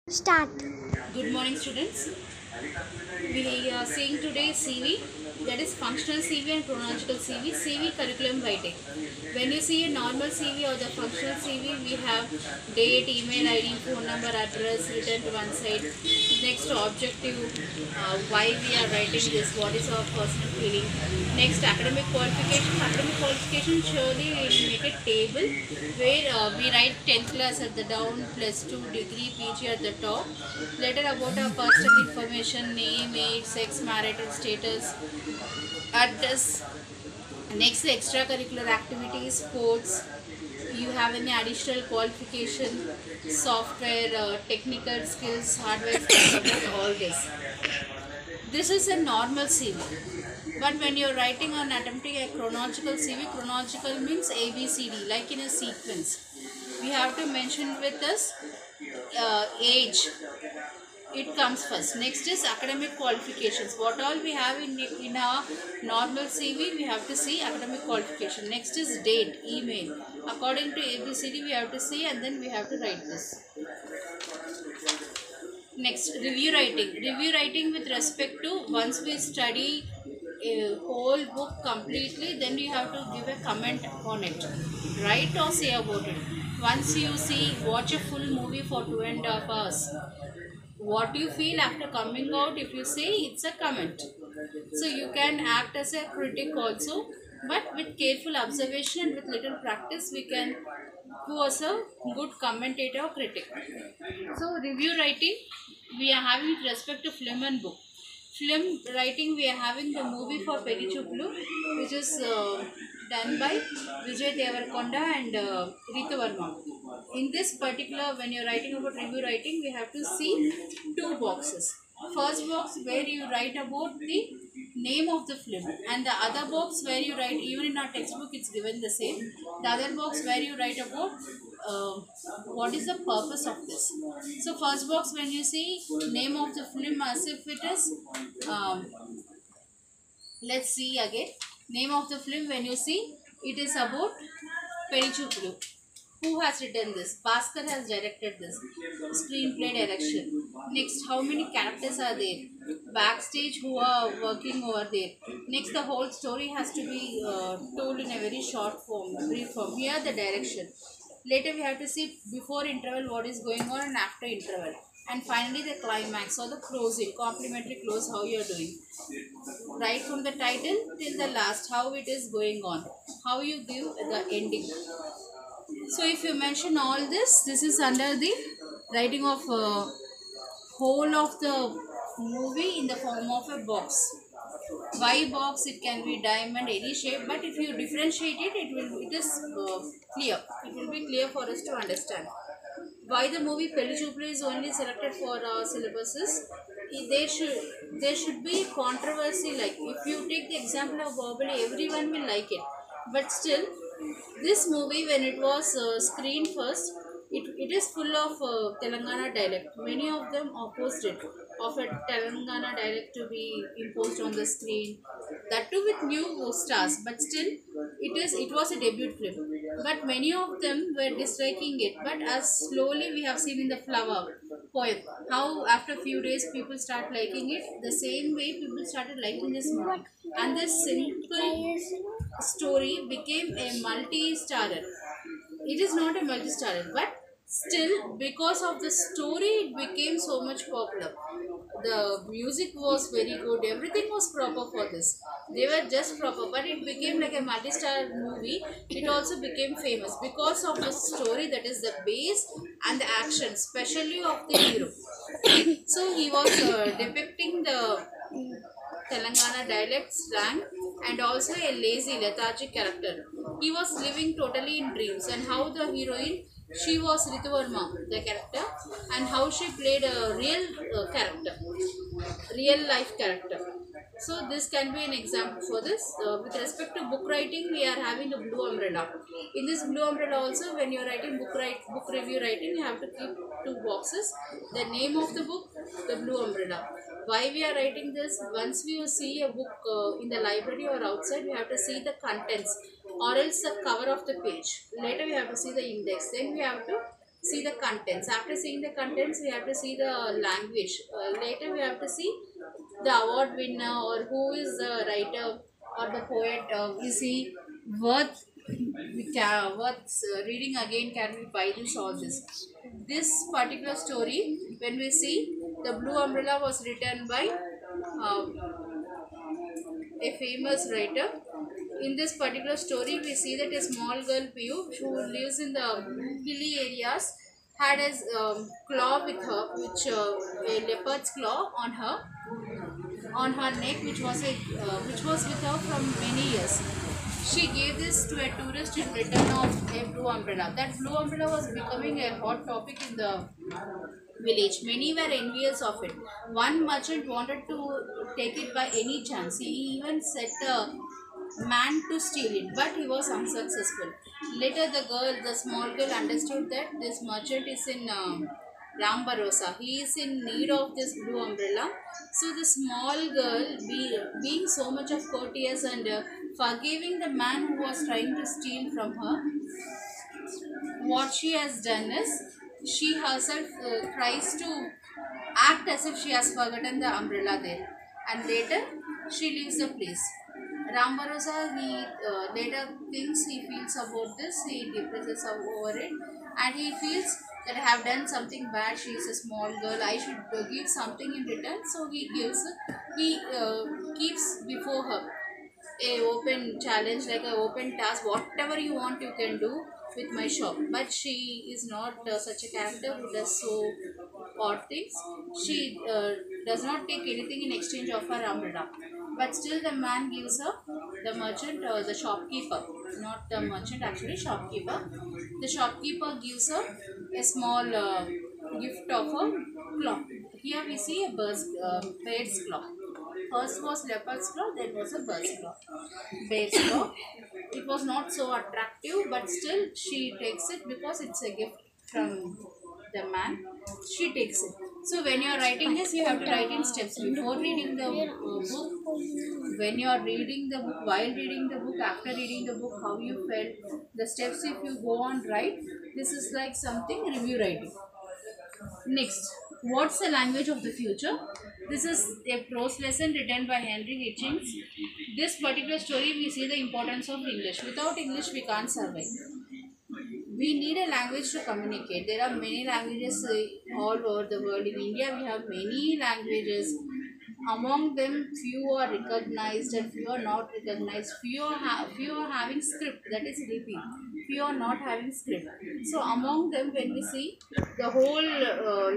Start. Good morning, students. We are seeing today CV, that is functional CV and chronological CV, CV curriculum writing. When you see a normal CV or the functional CV, we have date, email ID, phone number, address written to one side. Next, objective, why we are writing this, what is our personal feeling. Next, academic qualification. Academic qualification surely we will make a table where we write 10th class at the down, plus 2 degree, PG at the top. Later about our personal information, name, age, sex, marital status, address. Next, the extracurricular activities, sports. You have any additional qualification, software, technical skills, hardware skills, about all this. This is a normal CV. But when you're writing or attempting a chronological CV, chronological means ABCD, like in a sequence. We have to mention with us age. It comes first. Next is academic qualifications. What all we have in our normal CV, we have to see academic qualification. Next is date, email. According to ABCD, we have to see, and then we have to write this. Next, review writing. Review writing with respect to once we study a whole book completely, then you have to give a comment on it. Write or say about it. Once you see, watch a full movie for 2.5 hours. What you feel after coming out, if you say, it's a comment. So you can act as a critic also, but with careful observation and with little practice, we can do as a good commentator or critic. So review writing, we are having with respect to film and book. Film writing, we are having the movie for Perichuplu, which is done by Vijay Devarkonda and Ritu Varma. In this particular, when you're writing about review writing, we have to see two boxes. First box where you write about the name of the film, and the other box where you write, even in our textbook it's given the same, the other box where you write about uh, what is the purpose of this. So first box, when you see name of the film, as if it is um, let's see again, name of the film, when you see, it is about Perichuplu. Who has written this? Bhaskar has directed this. Screenplay direction. Next, how many characters are there? Backstage, who are working over there. Next, the whole story has to be told in a very short form, brief form. Here, the direction. Later, we have to see before interval what is going on and after interval. And finally, the climax or the closing, complimentary close, how you are doing. Right from the title till the last, how it is going on. How you give the ending. So if you mention all this is under the writing of whole of the movie in the form of a box. Why box? It can be diamond, any shape, but if you differentiate it, it is clear. It will be clear for us to understand. Why the movie Pelli Choopla is only selected for syllabuses? There should be controversy. Like if you take the example of Bahubali, everyone will like it, but still, this movie, when it was screened first, it is full of Telangana dialect. Many of them opposed it, of a Telangana dialect to be imposed on the screen. That too with new stars, but still, it was a debut film. But many of them were disliking it. But as slowly we have seen in the Flower poem, how after few days people start liking it, the same way people started liking this movie. And this simple story became a multi-starrer. It is not a multi-starrer, but still, because of the story, it became so much popular. The music was very good, everything was proper for this. They were just proper, but it became like a multi-star movie. It also became famous because of the story, that is the base, and the action, especially of the hero. So he was depicting the Telangana dialect slang, and also a lazy, lethargic character. He was living totally in dreams, and how the heroine, she was Ritu Varma, the character, and how she played a real character, real life character. So this can be an example for this. With respect to book writing, we are having the blue umbrella. In this blue umbrella also, when you are writing book review writing, you have to keep two boxes. The name of the book, the blue umbrella. Why we are writing this? Once we see a book in the library or outside, we have to see the contents or else the cover of the page. Later we have to see the index. Then we have to see the contents. After seeing the contents, we have to see the language. Later, we have to see the award winner or who is the writer or the poet. Is he worth reading again? Can we buy this or this? This particular story, when we see, the Blue Umbrella was written by uh, a famous writer. In this particular story, we see that a small girl Piyush who lives in the hilly areas had a claw with her, which a leopard's claw on her neck, which was with her from many years. She gave this to a tourist in return of a blue umbrella. That blue umbrella was becoming a hot topic in the village. Many were envious of it. One merchant wanted to take it by any chance. He even set a man to steal it, but he was unsuccessful. Later, the small girl, understood that this merchant is in Ram Barosa. He is in need of this blue umbrella. So the small girl, being so much of courteous and forgiving the man who was trying to steal from her, what she has done is she herself tries to act as if she has forgotten the umbrella there, and later she leaves the place. Ram Bharosa, he later thinks, he feels about this, he depresses over it, and he feels that I have done something bad. She is a small girl, I should give something in return. So he keeps before her a open challenge, like a open task. Whatever you want, you can do with my shop. But she is not such a character who does so odd things. She does not take anything in exchange of her umbrella. But still, the man gives her, the merchant, the shopkeeper, not the merchant, actually shopkeeper. The shopkeeper gives her a small gift of a clock. Here we see a bird's clock. First was leopard's claw, then was a bird's claw. Bear's claw. It was not so attractive, but still she takes it because it's a gift from the man. She takes it. So when you are writing this, you have to write in steps. Before reading the book, when you are reading the book, while reading the book, after reading the book, how you felt, the steps if you go on write. This is like something review writing. Next, what's the language of the future? This is a prose lesson written by Henry Hitchens. This particular story, we see the importance of English. Without English, we can't survive. We need a language to communicate. There are many languages all over the world. In India, we have many languages. Among them, few are recognized and few are not recognized. Few are having script, that is Lipi. Few are not having script. So among them, when we see the whole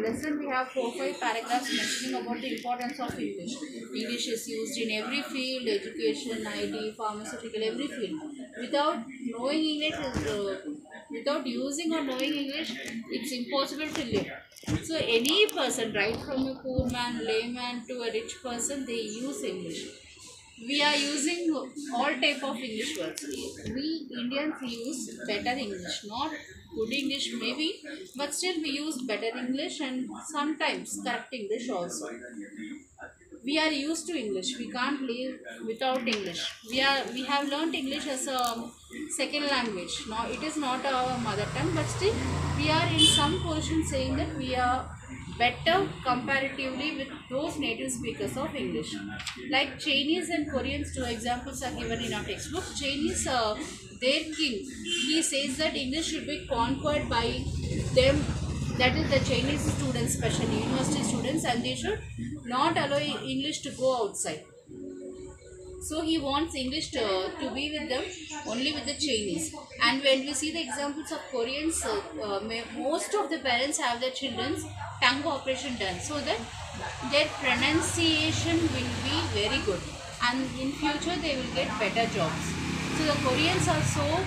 lesson, we have 4-5 paragraphs mentioning about the importance of English. English is used in every field: education, IT, pharmaceutical, every field. Without knowing English, without using or knowing English, it's impossible to live. So any person, right from a poor man, layman to a rich person, they use English. We are using all type of English words. We Indians use better English, not good English maybe, but still we use better English and sometimes correct English also. We are used to English. We can't live without English. We have learnt English as a second language. Now it is not our mother tongue, but still we are in some portion saying that we are better comparatively with those native speakers of English. Like Chinese and Koreans, two examples are given in our textbook. Chinese, their king, he says that English should be conquered by them, that is the Chinese students, especially university students, and they should not allow English to go outside. So he wants English to be with them, only with the Chinese. And when we see the examples of Koreans, most of the parents have their children's tongue operation done, so that their pronunciation will be very good, and in future they will get better jobs. So the Koreans are so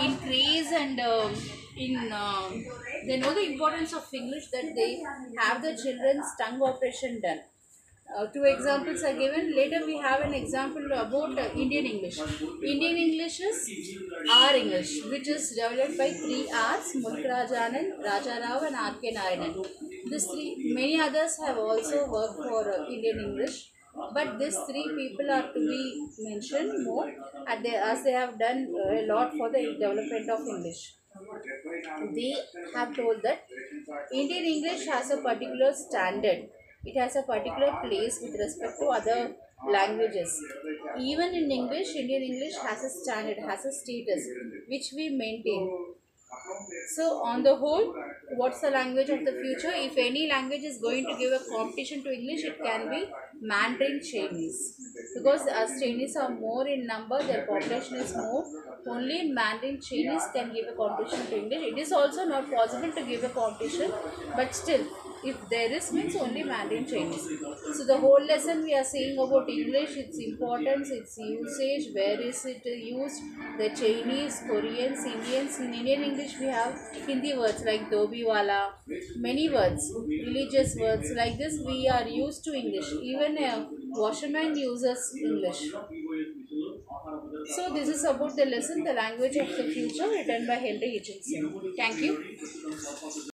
in craze and they know the importance of English, that they have the children's tongue operation done. Two examples are given. Later we have an example about Indian English. Indian English is R English, which is developed by 3 R's: Mulk Raja Rao and R.K. Narayanan. Many others have also worked for Indian English, but these 3 people are to be mentioned more, as they have done a lot for the development of English. they have told that Indian English has a particular standard. It has a particular place with respect to other languages. Even in English, Indian English has a standard, has a status which we maintain. So, on the whole, what's the language of the future? If any language is going to give a competition to English, it can be Mandarin Chinese. Because as Chinese are more in number, their population is more. Only Mandarin Chinese can give a competition to English. It is also not possible to give a competition, but still, if there is, means only Mandarin Chinese. So the whole lesson we are saying about English, its importance, its usage, where is it used, the Chinese, Koreans, Indians. In Indian English we have Hindi words like Dobiwala, many words, religious words like this we are used to English. Even a washerman uses English. So this is about the lesson, the language of the future, written by Henry Hutchinson. Thank you.